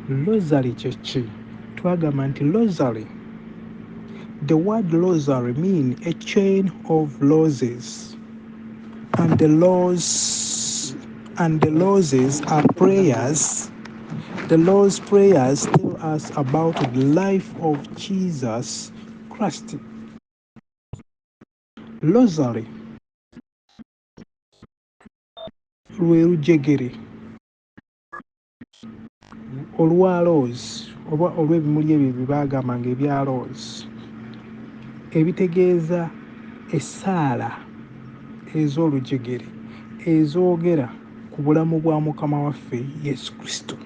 Rosary kyeki? Twagamba nti rosary, the word rosary means a chain of roses, and the roses are prayers. The Lord's prayers tell us about the life of Jesus Christ. Rosary lwe lujegere olwa rose oba olw'ebimuli ebyo bye baagambanga ebya rose, ebitegeeza essaala ez'olujegere ezoogera ku bulamu bwa mukama waffe Yesu Kristo.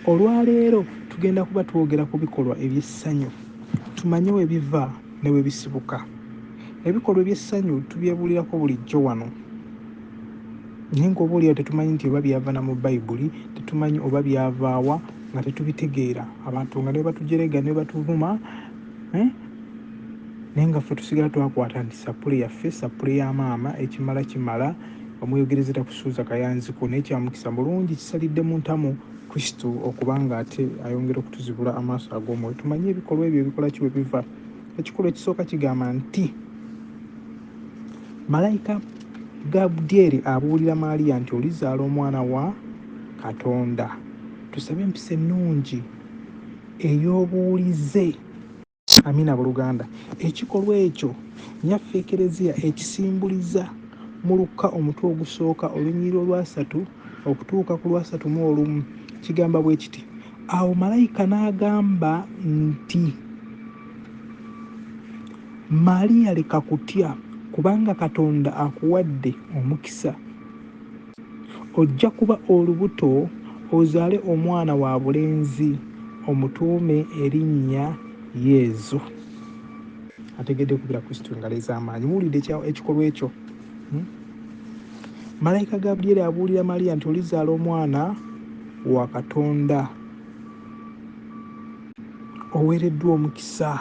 Olwaleero tugenda kuba twogera ku bikolwa eby'essanyu, tumanye we biva ne we bisibuka. Ebikolwa eby'essanyu tubyebuulirako bulijjo wano, naye ng'oboolyawo tetumanyi nti oba byava na mu Bayibuli, tetumanyi oba byavaawa nga tetubitegeera. Abantu nga ne batujerega ne batuvuma, naye nga ffe tusigala twakwata nti sappule yaffe, sappule ya maama, ekimala kimala, omweyogerezera kusuuza kayanziko, naye kyamukisa bulungi kisalidde mu ntamu Kristo okubanga ate ayongera okutuzibula amaaso ag'omwoyo. Tumanye ebikolwa ebyo ebikola ki we biva. Ekikolwa ekisooka kigamba nti malayika Gabudyeri abuulira Maaliya nti olizaala omwana wa Katonda. Tusabe empisa ennungi ey'obuwulize. Amina buluganda. Ekikolwa ekyo nyaffe Ekereziya ekisimbuliza mu Luka omutwe ogusooka olunyiriri olwasatu okutuuka ku lwasatu mu olumu. Kigamba bwe kiti: awo malayika n'agamba nti, Maaliya leka kutya, kubanga Katonda akuwadde omukisa. Ojja kuba olubuto ozaale omwana wa bulenzi, omutuume erinnya Yezu. Ategedde kubira Kristo engalo ez'amaanyi. Muwulidde ekikolwa ekyo? Malayika Gabudyeri abuulira Maaliya nti olizaala omwana wa Katonda, oweereddwa omukisa,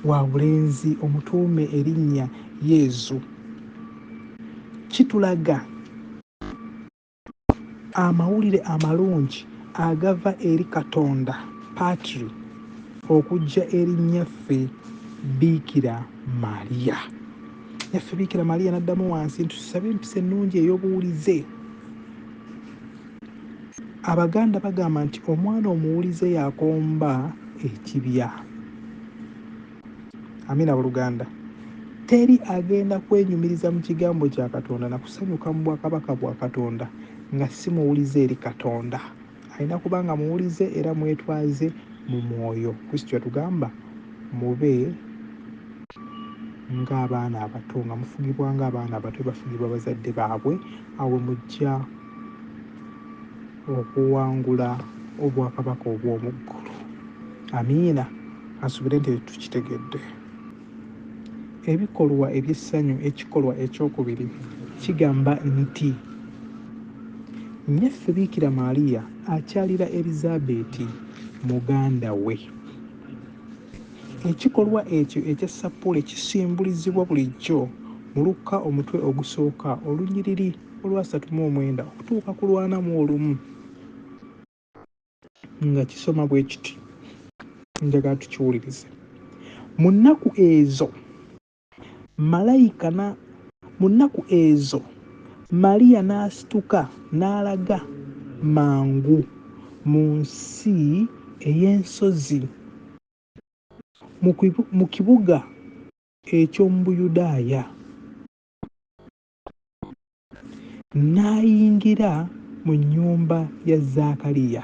wa bulenzi, omutuume erinnya Yezu. Kitulaga amawulire amalungi agava eri Katonda Patri okujja erinnyaffe Biikira Maaliya. Yaffe Biikira Maaliya n'addamu wansi nti tusabe empisa ennungi ey'obuwulize. Abaganda bagamba nti omwana omuwulize yakomba ekibya. Amina buluganda. Teri agenda kwenyumiriza mu kigambo kya Katonda na kusanyuka mu bwakabaka bwa Katonda nga si muwulize eri Katonda. Alina kubanga muwulize era mwetwaze mu mwoyo. Kristo yatugamba mube ng'abaana abato, nga mufugibwa ng'abaana abato bafugibwa bazadde baabwe, awo mujja okuwangula obwakabaka obw'omu ggulu. Amiina. Asuubire nti tukitegedde. Ebikolwa eby'essanyu, ekikolwa ekyokubiri kigamba nti nnyaffe Biikira Maaliya akyalira Erizabeeti muganda we. Ekikolwa ekyo ekya sappule kisimbulizibwa bulijjo mu Luka omutwe ogusooka olunyiriri olwa39 okutuuka ku lwa41 nga kisoma bwe kiti. Njagala tukiwulirize. Mu nnaku ezo Maaliya n'asituka n'alaga mangu mu nsi ey'ensozi mu kibuga eky'omu Buyudaaya, n'ayingira mu nnyumba ya Zaakaliya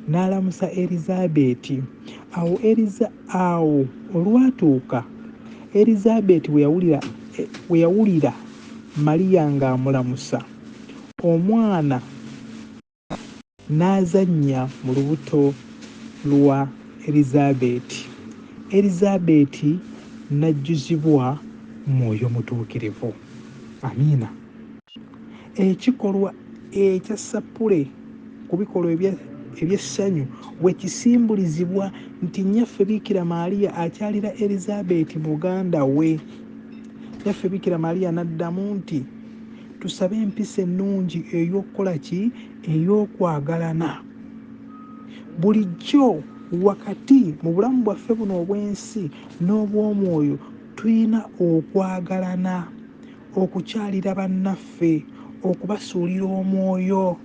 n'alamusa Erizabeeti. Awo olwatuuka Erizabeeti we yawulira Maaliya ng'amulamusa, omwana n'azannya mu lubuto lwa Erizabeeti. Erizabeeti n'ajjuzibwa Mwoyo Mutuukirivu. Amiina. Ekikolwa ekya sappule ku bikolwa eby'essanyu we kisimbulizibwa nti nnyaffe Biikira Maaliya akyalira Erizabeeti muganda we. Nnyaffe Biikira Maaliya n'addamu nti tusabe empisa ennungi ey'okukola ki? Ey'okwagalana. Bulijjo wakati mu bulamu bwaffe buno obw'ensi n'obw'omwoyo tulina okwagalana, okukyalira bannaffe, okubasuulira omwoyo.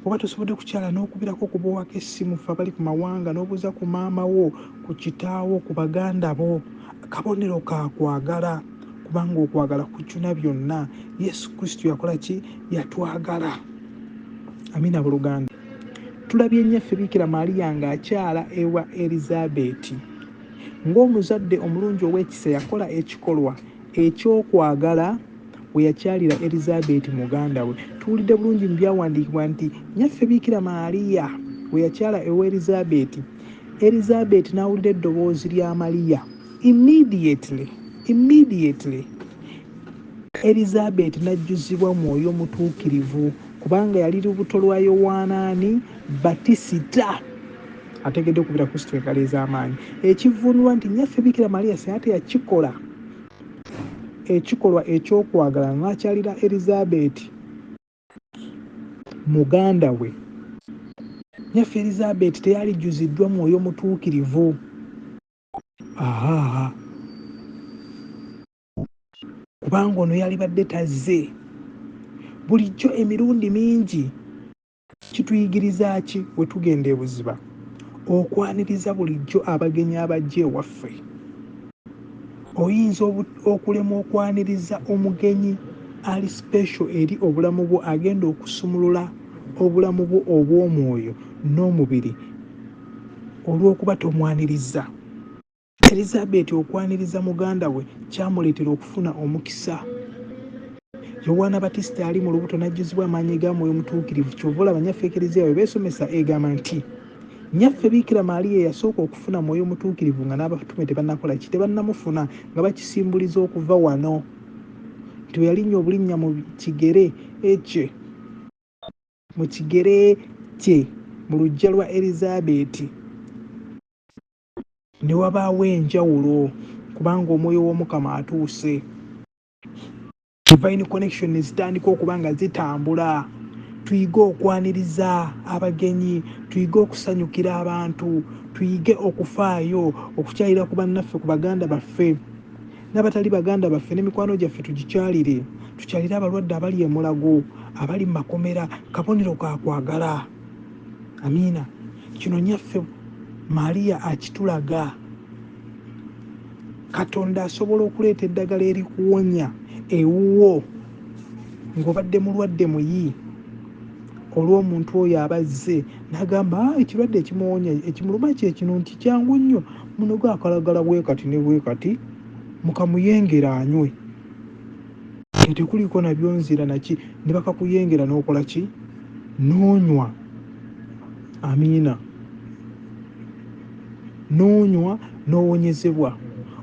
Bw'oba tosobodde kukyala n'okubirako okuboowako essimu ffe abali ku mawanga n'obuuza ku maama wo, ku kitaawo, ku baganda bo, kabonero ka kwagala, kubanga okwagala kujjuna byonna. Yesu Kristo yakola ki? Yatwagala. Amina buluganda. Tulabye nnyaffe Biikira Maaliya ng'akyala ewa Erizabeeti. Ng'omuzadde omulungi ow'ekisa yakola ekikolwa eky'okwagala we yakyalira Erizabeeti muganda we. Tuwulidde bulungi mu byawandiikibwa nti nnyaffe Biikira Maaliya we yakyala ewa Erizabeeti, Erizabeeti n'awulira eddoboozi lya Maliya. Immediately Erizabeeti n'ajjuzibwa Mwoyo Mutuukirivu, kubanga yali lubuto lwa Yowaanaani Batisita. Ategedde okubira Kristo engalo ez'amaanyi. Ekivvuunulwa nti nnyaffe Biikira Maaliya singa teyakikola ekikolwa eky'okwagala n'akyalira Erizabeeti muganda we, nnyaffe Erizabeeti teyalijjuziddwa Mwoyo Mutuukirivu. Kubanga ono yalibadde tazze. Bulijjo emirundi mingi kituyigiriza ki we tugenda ebuziba? Okwaniriza bulijjo abagenyi abajja ewaffe. Oyinza okulemwa okwaniriza omugenyi ali special eri obulamu bwo, agenda okusumulula obulamu bwo obw'omwoyo n'omubiri olw'okuba tomwaniriza. Erizabeeti okwaniriza muganda we kyamuleetera okufuna omukisa. Yowaana Batisita ali mu lubuto n'ajjuzibwa amaanyi ga Mwoyo Mutuukirivu. Kyova olaba nnyaffe Eklezia bwe beesomesa egamba nti nnyaffe Biikira Maaliya yasooka okufuna Mwoyo Mutuukirivu nga n'abatume tebannakola ki? Tebannamufuna, nga bakisimbuliza okuva wano. Nti bwe yalinnya obulinnya mu kigere kye mu luggya lwa Erizabeeti ne wabaawo enjawulo, kubanga Omwoyo w'Omukama atuuse. Divine connection zitandika okuba nga zitambula. Tuyige okwaniriza abagenyi, tuyige okusanyukira abantu, tuyige okufaayo, okukyalira ku bannaffe, ku baganda baffe n'abatali baganda baffe, n'emikwano gyaffe tugikyalire. Tukyalire abalwadde abali e Mulago, abali mu makomera. Kabonero ka kwagala. Amiina. Kino nnyaffe Maaliya akitulaga. Katonda asobola okuleeta eddagala erikuwonya ewuwo ng'obadde mulwadde muyi, olw'omuntu oyo abazze n'agamba ekirwadde ekimuwonya ekimuluma kye kino nti kyangu nnyo, munoga akalagala bwe kati ne bwe kati, mukamuyengera anywe. Tekuliko nabyo nzira naki, ne bakakuyengera n'okola ki? N'onywa. Amiina. N'onywa n'owonyezebwa.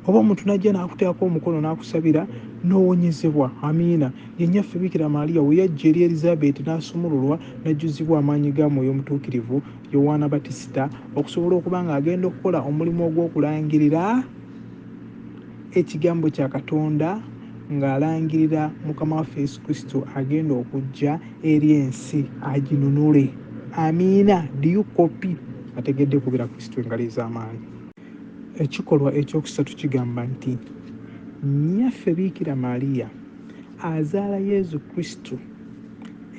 Oba omuntu n'ajja n'akuteekako omukono n'akusabira n'owonyezebwa. Amiina. Ye nnyaffe Biikira Maaliya we yajja eri Erizabeeti n'asumululwa n'ajjuzibwa amaanyi ga Mwoyo Mutuukirivu, Yowaana Batisita, okusobola okuba ng'agenda okukola omulimu ogw'okulangirira ekigambo kya Katonda, ng'alangirira Mukama waffe Yesu Kristo agenda okujja eri ensi aginunule. Amiina. Diyu kopi. Ategedde kubira Kristo engalo ez'amaanyi. Ekikolwa ekyokusatu kigamba nti nnyaffe Biikira Maaliya azaala Yesu Kristo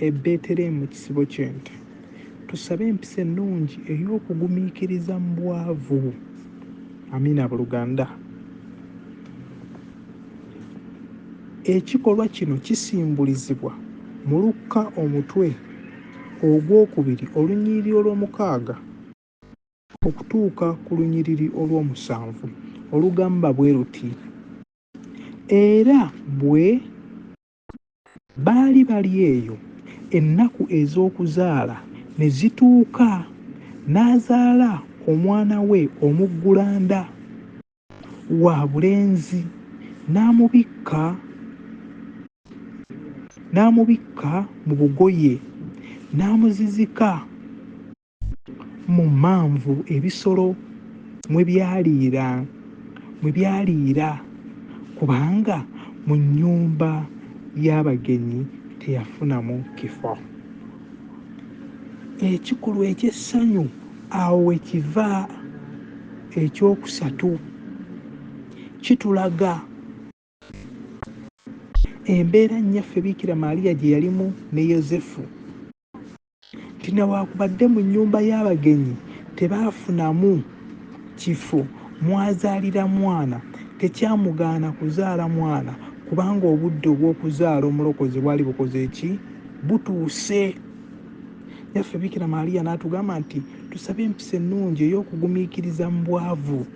e Beeterehemu mu kisibo ky'ente. Tusabe empisa ennungi ey'okugumiikiriza mu bwavu. Amiina buluganda. Ekikolwa kino kisimbulizibwa mu Lukka omutwe ogwokubiri olunyiriri olw'omukaaga okutuuka ku lunyiriri olw'omusanvu, olugamba bwe luti: era bwe baali bali eyo ennaku ez'okuzaala ne zituuka, n'azaala omwana we omuggulanda wa bulenzi, n'amubikka mu bugoye, n'amuzizika mu manvu ebisolo mwe byaliira, kubanga mu nnyumba y'abagenyi teyafunamu kifo. Ekikolwa eky'essanyu awo wekiva. Ekyokusatu, kitulaga embeera nnyaffe Biikira Maaliya gye yalimu ne Yozefu, nti newaakubadde mu nnyumba y'abagenyi tebaafunamu kifo mwazaalira mwana, tekyamugaana kuzaala mwana, kubanga obudde obw'okuzaala omulokozi bwali bukoze ki? Butuuse. Yaffe Biikira Maaliya n'atugamba nti tusabe empisa ennungi ey'okugumiikiriza mu bwavu.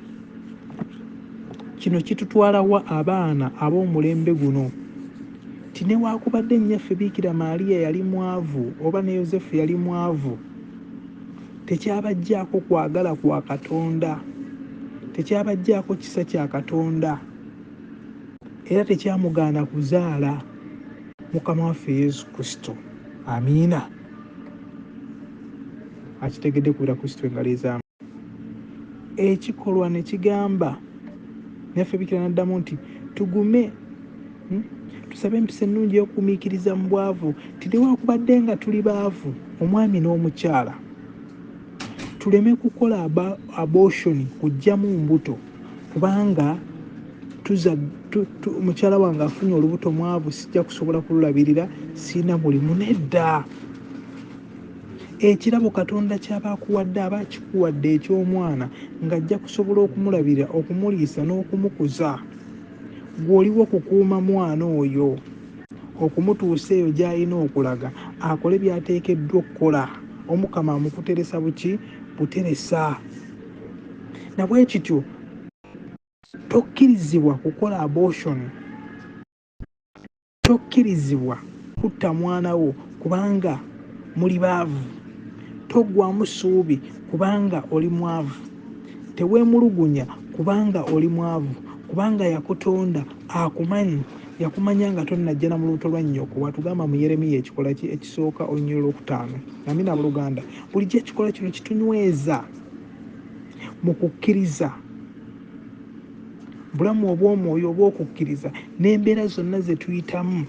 Kino kitutwalawa abaana ab'omulembe guno, ti newaakubadde nnyaffe Biikira Maaliya yali mwavu oba ne Yozefu yali mwavu, tekyabajjaako kwagala kwa Katonda, tekyabajjaako kisa kya Katonda, era tekyamugaana kuzaala Mukama waffe Yesu Kristo. Amiina. Akitegedde kubira Kristo engalo ezaamu. Ekikolwa ne kigamba, naffe Biikira n'addamu nti tugume tusabe empisa ennungi y'okugumiikiriza mu bwavu, ti newaakubadde nga tuli baavu, omwami n'omukyala, tuleme kukola abortion, kuggyamu mbuto, kubanga mukyala wange afunye olubuto mwavu, sijja kusobola kululabirira, sirina mulimu. Nedda. Ekirabo Katonda ky'aba akuwadde aba akikuwadde eky'omwana ng'ajja kusobola okumulabirira, okumuliisa n'okumukuza. Gw'oliwo okukuuma mwana oyo, okumutuusa eyo gy'alina okulaga, akole by'ateekeddwa okukola. Omukama amukuteresa buki? Buteresa. Na bwe kityo tokkirizibwa kukola abortion, tokkirizibwa kutta mwana wo kubanga muli baavu, toggwamu ssuubi kubanga oli mwavu, teweemulugunya kubanga oli mwavu, kubanga yakutonda akumanyi, yakumanya nga tonnajja na mu lubuto lwa nnyoko. Watugamba mu Yeremiya ekikola ekisooka olunyiriri olwokutaano. Amina mu Luganda. Bulijjo ekikola kino kitunyweza mu kukkiriza, bulamu obw'omwoyo obw'okukkiriza n'embeera zonna ze tuyitamu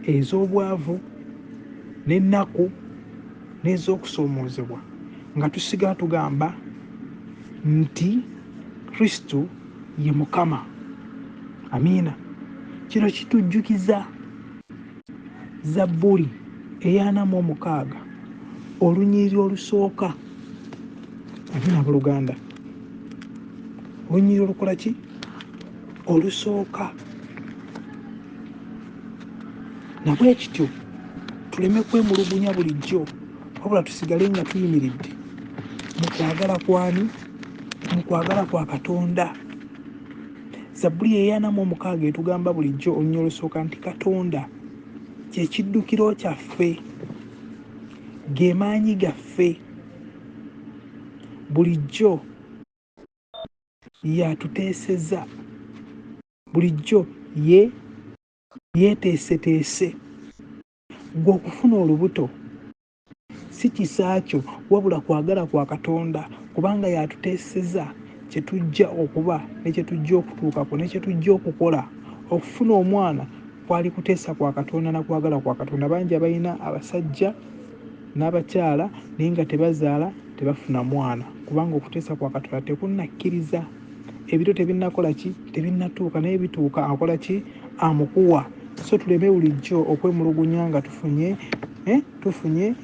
ez'obwavu n'ennaku n'ez'okusoomoozebwa, nga tusiga tugamba nti Kristo ye Mukama. Amiina. Kino kitujjukiza Zabbuli 46 olunyiriri olusooka. Amina mu Luganda. Olunyiriri olukola ki? Olusooka. Nabwe kityo tuleme kwemulugunya bulijjo, wabula tusigale nga tuyimiridde mu kwagala kwani? Mu kwagala kwa Katonda. Zabbuli 46 etugamba bulijjo olunyiriri olusooka nti Katonda kye kiddukiro kyaffe, ge maanyi gaffe, bulijjo yatuteeseza, bulijjo yeeteeseteese. Gwe okufuna olubuto si kisa kyo, wabula kwagala kwa Katonda, kubanga yatuteeseza kye tujja okuba ne kye tujja okutuukako ne kye tujja okukola. Okufuna omwana kwali kuteesa kwa Katonda na kwagala kwa Katonda. Bangi abalina abasajja n'abakyala naye nga tebazaala, tebafuna mwana, kubanga okuteesa kwa Katonda tekunnakkiriza. Ebiro tebinnakola ki? Tebinnatuuka, naye bituuka akola ki? Amukuwa. So tuleme bulijjo okwemulugunya nga tufunye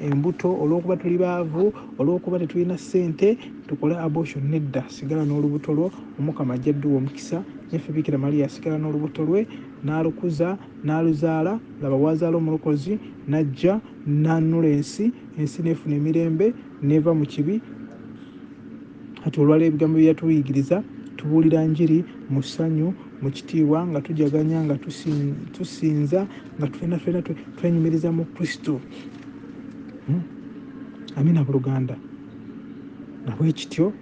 embuto olw'okuba tuli baavu, olw'okuba tetulina ssente, tukole abortion. Nedda. Sigala n'olubuto lwo, Omukama ajja dduwa omukisa. Yaffe Biikira Maaliya asigala n'olubuto lwe, n'alukuza, n'aluzaala. Laba wazaala omulokozi, n'ajja n'annula ensi n'efuna emirembe, n'eva mu kibi. Kati olwaleero ebigambo bye yatuyigiriza, tubuulira njiri mu ssanyu, mu kitiibwa, nga tujaganya, nga tusinza, nga ffena twenyumiriza mu Kristo. Amina mu Luganda. Nabwe kityo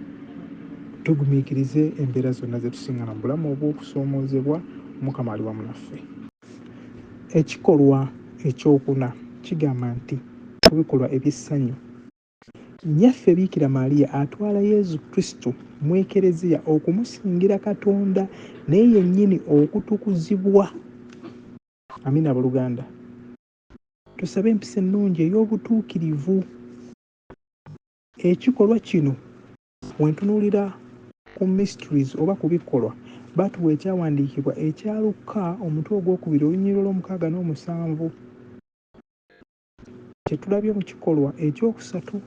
tugumiikirize embeera zonna ze tusiŋŋana mu bulamu obw'okusoomoozebwa. Mukama ali wamu naffe. Ekikolwa ekyokuna kigamba nti mu bikolwa eby'essanyu, nnyaffe Biikira Maaliya atwala Yesu Kristo mu Ekereziya okumusingira Katonda naye yennyini okutukuzibwa Amina buluganda. Tusabe empisa ennungi ey'obutuukirivu. Ekikolwa kino wentunuulira ku mysteries oba ku bikolwa batuwa ekyawandiikibwa ekya Luka omutwe ogwokubiri olunyiriro lw'6-7 kyetulabye mu kikolwa ekyokusatu.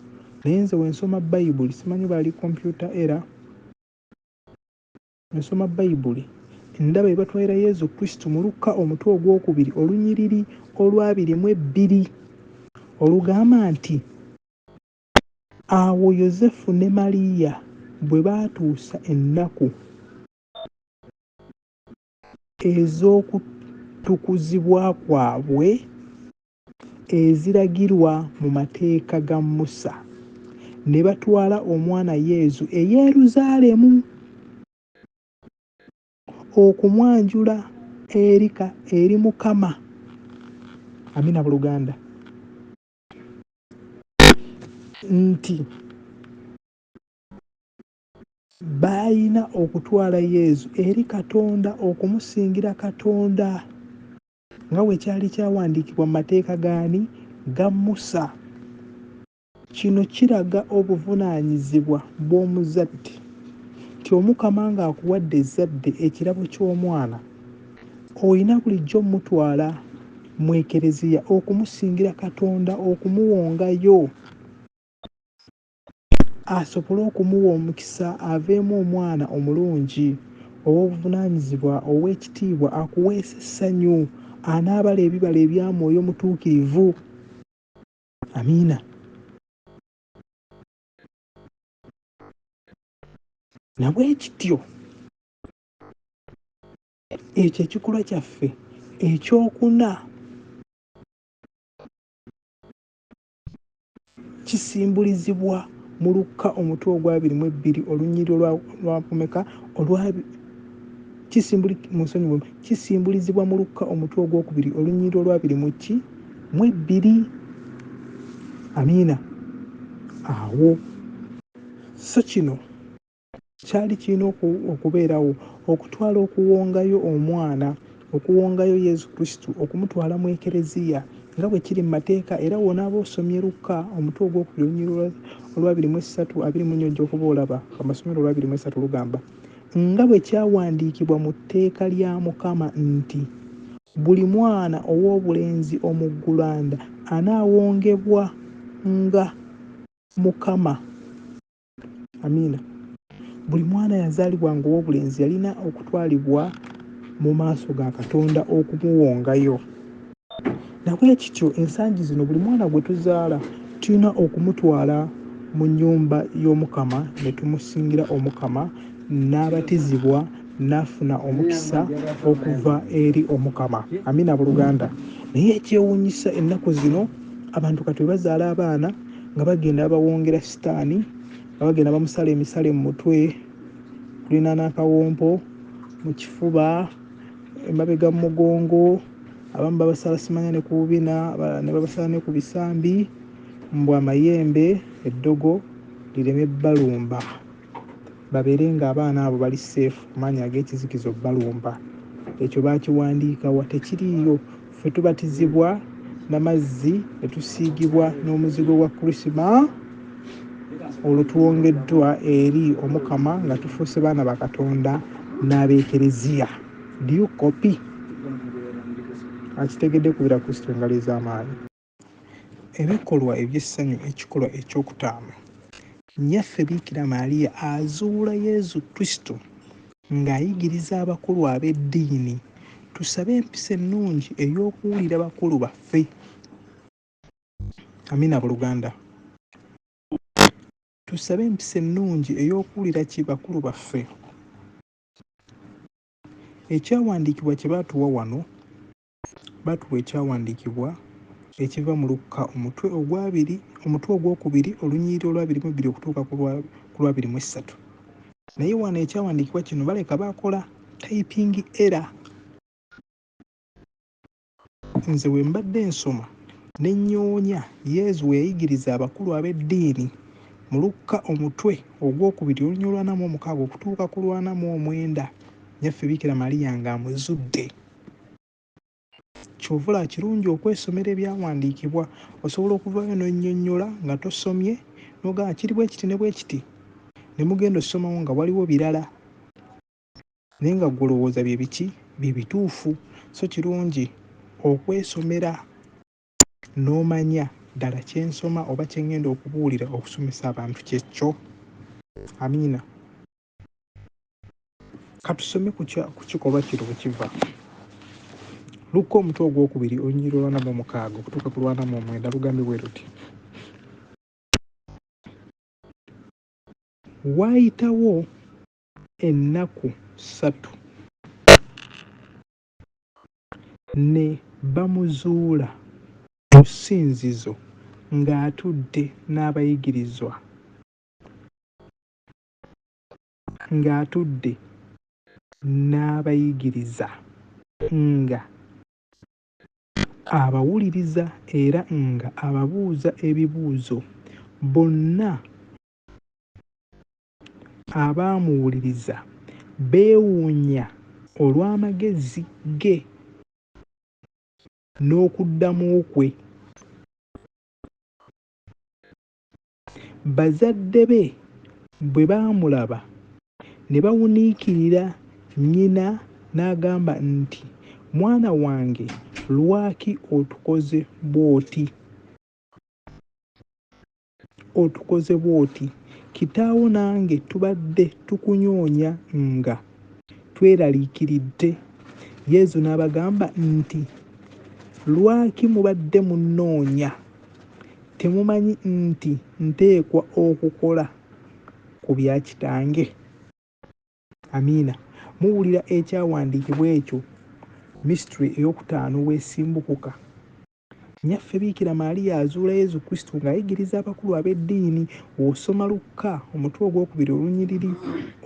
Naye nze wensoma Bayibuli, simanyi bali kompyuta era, wensoma Bayibuli ndaba ebatwalira Yezu Kristo mu Luka omutwe ogwokubiri olunyiriri olw'22 olugamba nti awo Yozefu ne Maliya bwe baatuusa ennaku ez'okutukuzibwa kwabwe eziragirwa mu mateeka ga Musa, ne batwala omwana Yezu e Yeruzaalemu okumwanjula eri Mukama. Amina buluganda. Nti balina okutwala Yezu eri Katonda okumusingira Katonda nga bwe kyali kyawandiikibwa mu mateeka gaani ga Musa. Kino kiraga obuvunaanyizibwa bw'omuzadde nti Omukama ng'akuwadde ezzadde ekirabo ky'omwana, olina bulijjo mutwala mu ekereziya okumusingira Katonda, okumuwongayo asobole okumuwa omukisa aveemu omwana omulungi ow'obuvunaanyizibwa, ow'ekitiibwa, akuweesa essanyu, anaabala ebibala ebya Mwoyo Mutuukirivu. Amiina. Na bwe kityo ekyo ekikolwa kyaffe ekyokuna kisimbulizibwa mu Luka omutwe ogwa 22 olunyiriro lwapomeka kisimbulizibwa mu Luka omutwe ogwokubiri olunyiriro lwa 22. Amiina. Awo so kino kyali kirina okubeerawo okutwala okuwongayo omwana, okuwongayo Yezu Kristo, okumutwala mu ekereziya nga bwe kiri mu mateeka. Era woonaaba osomye Luka omutwe ogwokubiri olunyiriro olwa 23-24 gy'okuba olaba amasomero olwa 23 lugamba nga bwe kyawandiikibwa mu tteeka lya Mukama nti buli mwana ow'obulenzi omuggulanda anaawongebwa nga Mukama. Amiina. Buli mwana yazaalibwanga ow'obulenzi yalina okutwalibwa mu maaso ga Katonda okumuwongayo. Nabwe kityo ensangi zino buli mwana gwe tuzaala tulina okumutwala mu nnyumba y'Omukama ne tumusingira Omukama, n'abatizibwa, n'afuna omukisa okuva eri Omukama. Amina buluganda. Naye ekyewuunyisa ennaku zino abantu kati bwe bazaala abaana nga bagenda bawongera sitaani, nga bagenda bamusala emisale mu mutwe, kulina n'akawompo mu kifuba, emabega mu mugongo, abamu babasala simanya ne ku bubina, ne babasala ne ku bisambi, mbwa amayembe eddogo lireme balumba, babeere ng'abaana abo bali seefu ku maanyi ag'ekizikizo balumba. Ekyo baakiwandiikawa, tekiriiyo. Ffe tubatizibwa n'amazzi ne tusiigibwa n'omuzigo gwa Kurisima, olwo tuwongeddwa eri Omukama nga tufuuse baana ba Katonda n'abeekereziya. Diyu kopi akitegedde kubira Kristo engalo ez'amaanyi. Ebikolwa eby'essanyu, ekikolwa ekyokutaano, nnyaffe Biikira Maaliya azuula Yezu Kristo ng'ayigiriza abakulu ab'eddiini. Tusabe empisa ennungi ey'okuwulira bakulu baffe. Amina buluganda. Tusabe empisa ennungi ey'okuwulira ki bakulu baffe. Ekyawandiikibwa kye baatuwa wano, baatuwa ekyawandiikibwa ekiva mu Luka omutwe ogwokubiri olunyiriro olwa 22 okutuuka ku lwa 23. Naye wano ekyawandiikibwa kino baleka baakola typing error. Nze we mbadde nsoma ne nnyoonya Yezu we yayigiriza abakulu ab'eddiini mu Luka omutwe ogwokubiri olunyiriro lwa 46 okutuuka ku lwa 49, nnyaffe Biikira Maaliya ng'amuzudde. kyovula kirungi okwesomera ebyawandiikibwa osobola okuvayo n'onnyonnyola nga tosomye n'ogamba kiri bwe kiti ne bwe kiti ne mugenda osomawo nga waliwo birala naye nga ggwe olowooza bye biki bye bituufu. So kirungi okwesomera n'omanya ddala kye nsoma oba kye ŋŋenda okubuulira okusomesa abantu kyekyo. Amiina. Katusome ku kikolwa kino bwe kiva. Lukka omutwe ogwokubiri olunnyiriri lwa 46 okutuuka ku lwa 49 lugambye bwe luti. Waayitawo ennaku 3 ne bamuzuula mu ssinzizo ng'atudde n'abayigirizwa nga abawuliriza era nga ababuuza ebibuuzo. Bonna abaamuwuliriza beewuunya olw'amagezi ge n'okuddamu kwe. Bazadde be bwe baamulaba ne bawuniikirira. Nnyina n'agamba nti, "Mwana wange, lwaki otukoze bw'oti? Kitaawo nange tubadde tukunoonya nga tweraliikiridde." Yesu n'abagamba nti, "Lwaki mubadde munnoonya? Temumanyi nti nteekwa okukola ku bya Kitange?" Amiina. Muwulira ekyawandiikibwa ekyo, misitule ey'okutaano weesimbukuka. Nnyaffe Biikira Maaliya azuula Yezu Kristo ng'ayigiriza abakulu ab'eddiini. Osoma Lukka omutwe ogwokubiri olunnyiriri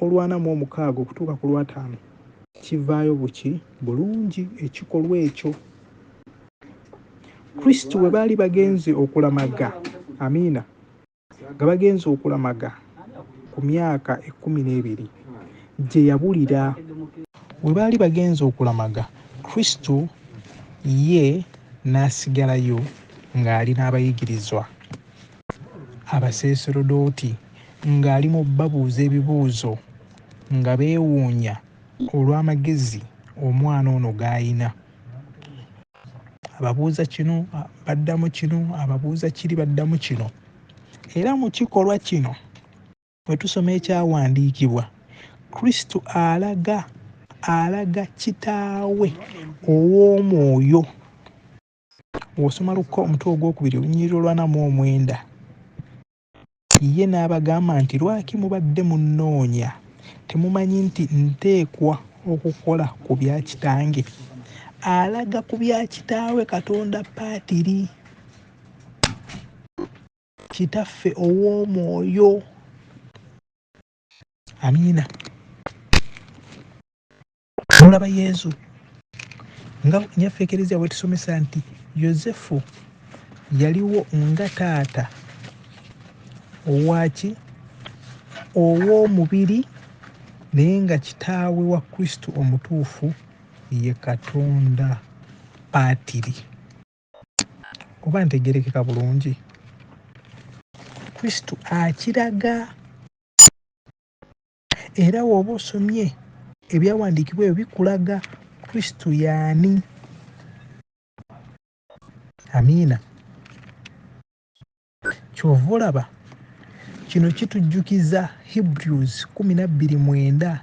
olwa 46 okutuuka ku lwa 5 kivaayo buki bulungi ekikolwa ekyo. Kristo bwe baali bagenze okulamaga, amiina, nga bagenze okulamaga ku myaka 12 gye yabulira. Bwe baali bagenze okulamaga, Kristo ye n'asigalayo ng'ali n'abayigirizwa abasaserodooti, ng'ali mu babuuza ebibuuzo nga beewuunya olw'amagezi omwana ono g'ayina. Ababuuza kino baddamu kino, ababuuza kiri baddamu kino. Era mu kikolwa kino bwe tusoma ekyawandiikibwa, Kristo alaga Kitaawe ow'omwoyo. Bw'osoma Lukka omutwe ogwokubiri olunnyiriri olwa 49, ye n'abagamba nti, "Lwaki mubadde munnoonya? Temumanyi nti nteekwa okukola ku bya Kitange?" Alaga ku bya Kitaawe Katonda Paatiri, Kitaffe ow'omwoyo. Amiina. Mulaba Yesu nga nnyaffe Eklezia bwe tusomesa nti Yozefu yaliwo nga taata owaki ow'omubiri, naye nga kitaawe wa Kristo omutuufu ye Katonda Paatiri. Oba ntegerekeka bulungi? Kristo akiraga. Era bw'oba osomye ebyawandiikibwa ebyo bikulaga Kristo y'ani. Amiina. Kyova olaba kino kitujjukiza Hebrews 12:9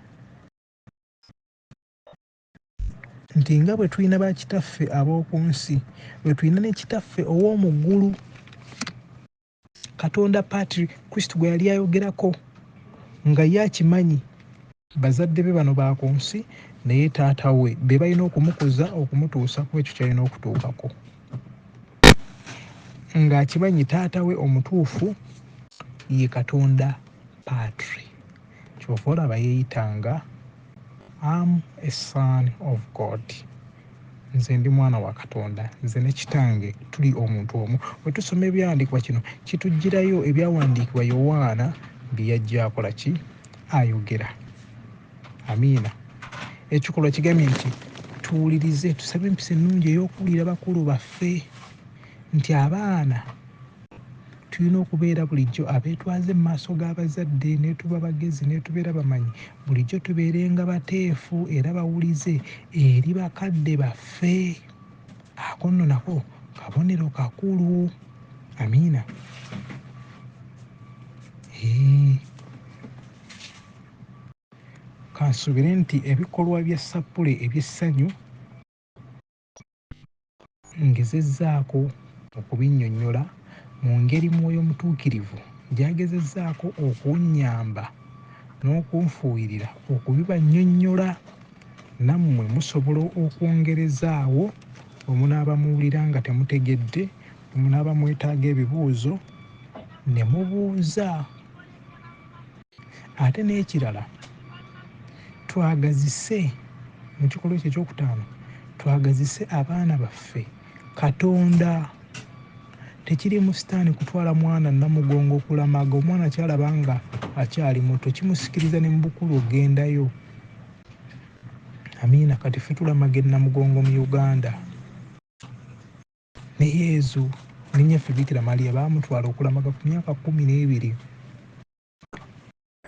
nti nga bwe tulina bakitaffe ab'oku nsi, bwe tulina ne kitaffe ow'omu ggulu, Katonda Paatiri. Kristo gwe yali ayogerako nga ye akimanyi bazadde be bano ba ku nsi, naye taata we be balina okumukuza okumutuusa ku ekyo kyalina okutuukako, ng'akimanyi taata we omutuufu ye Katonda Paatiri. Kyova olaba yeeyitanga am a son of God. Nze ndi mwana wa Katonda, nze ne Kitange tuli omuntu omu. Bwe tusoma ebyawandiikibwa kino kitugirayo ebyawandiikibwa Yowaana bye yajja akola ki? Ayogera. Amiina. Ekikolwa kigambye nti tuwulirize, tusabe empisa ennungi ey'okuwulira bakulu baffe nti abaana tulina okubeera bulijjo abeetwaze mu maaso g'abazadde, ne tuba bagezi, ne tubeera bamanyi. Bulijjo tubeerenga bateefu era bawulize eri bakadde baffe. Ako nno nako kabonero kakulu. Amiina. Kansuubire nti ebikolwa bya Sappule eby'essanyu ngezezzaako okubinnyonnyola mu ngeri Mwoyo Mutuukirivu gy'agezezzaako okunnyamba n'okunfuuyirira okubibannyonnyola. Nammwe musobola okwongerezaawo bwe munaaba muwulira nga temutegedde, bwe munaaba mwetaaga ebibuuzo ne mubuuza. Ate n'ekirala, twagazise mu kikolwa ekyo ekyokutaano, twagazise abaana baffe Katonda. Tekiri mu sitaani kutwala mwana namugongo kulamaga. Omwana kyalaba nga akyali muto kimusikiriza ne mu bukulu ogendayo. Amiina. Kati ffe tulamaga namugongo mu Uganda. Ne Yezu ne nnyaffe Bikira Maria baamutwala okulamaga ku myaka 12.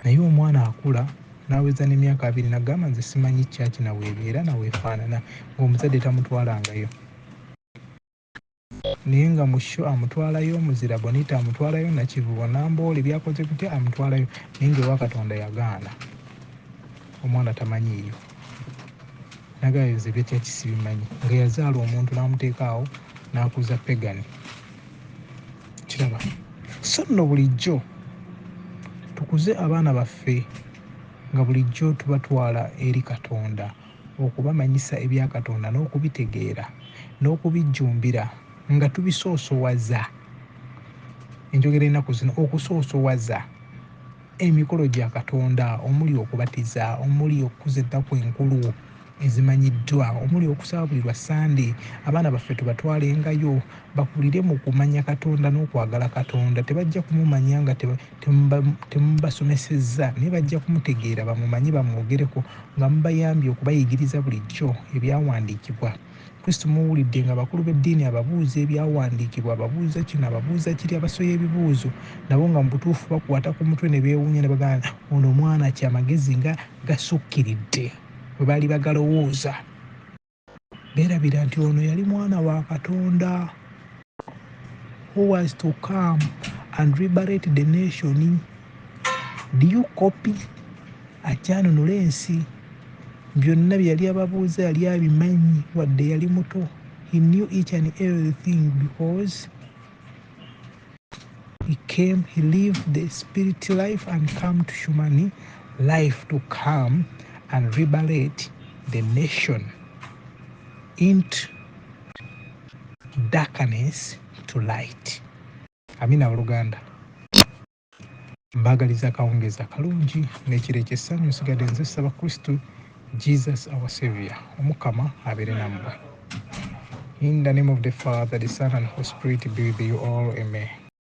Naye omwana akula n'aweza n'emyaka 2 n'agamba nze simanyi kyaki naweebeera naweefaanana, ng'omuzadde tamutwalangayo. Naye nga musho amutwalayo, muzira Bonita amutwalayo, Nakivubo Namboole byakoze kutya amutwalayo, naye ng'ewa Katonda yagaana. Omwana tamanyiiyo. Nagayoze byakya kisibimanyi. Nga yazaala omuntu n'amuteeka awo n'akuza pegani. Kiraba. So nno bulijjo tukuze abaana baffe nga bulijjo tubatwala eri Katonda okubamanyisa ebya Katonda n'okubitegeera n'okubijjumbira nga tubisoosowaza. Enjogera ennaku zino okusoosowaza emikolo gya Katonda omuli okubatiza, omuli okukuza ennaku enkulu ezimanyiddwa, omuli okusaba buli lwa Sande. Abaana baffe tubatwalengayo bakulire mu kumanya Katonda n'okwagala Katonda. Tebajja kumumanya nga temubasomesezza, naye bajja kumutegeera bamumanyi bamwogereko nga mubayambye okubayigiriza bulijjo ebyawandiikibwa. Kristo muwulidde nga bakulu b'eddiini ababuuza ebyawandiikibwa, ababuuza kino ababuuza kiri, abasoya ebibuuzo, nabo nga mu butuufu bakwata ku mutwe ne beewuunya ne bagamba ono mwana ki amagezi nga gasukkiridde bwe baali bagalowooza. Beerabira nti ono yali mwana wa Katonda who was to come and liberate the nation. Do you copy? Ajjanunula ensi. Byonna bye yali ababuuza yali abimanyi wadde yali muto. He knew each and everything because he lived the spirit life and come to human life to come and liberate the nation into darkness to light. Amina Oluganda. Mbagaliza kawungeza kalungi n'ekiro eky'essanyu nsigadde nze ssaba Kristo Jesus our Savior. Omukama abeere nammwe. In the name of the Father, the Son and Holy Spirit be with you all. Amen.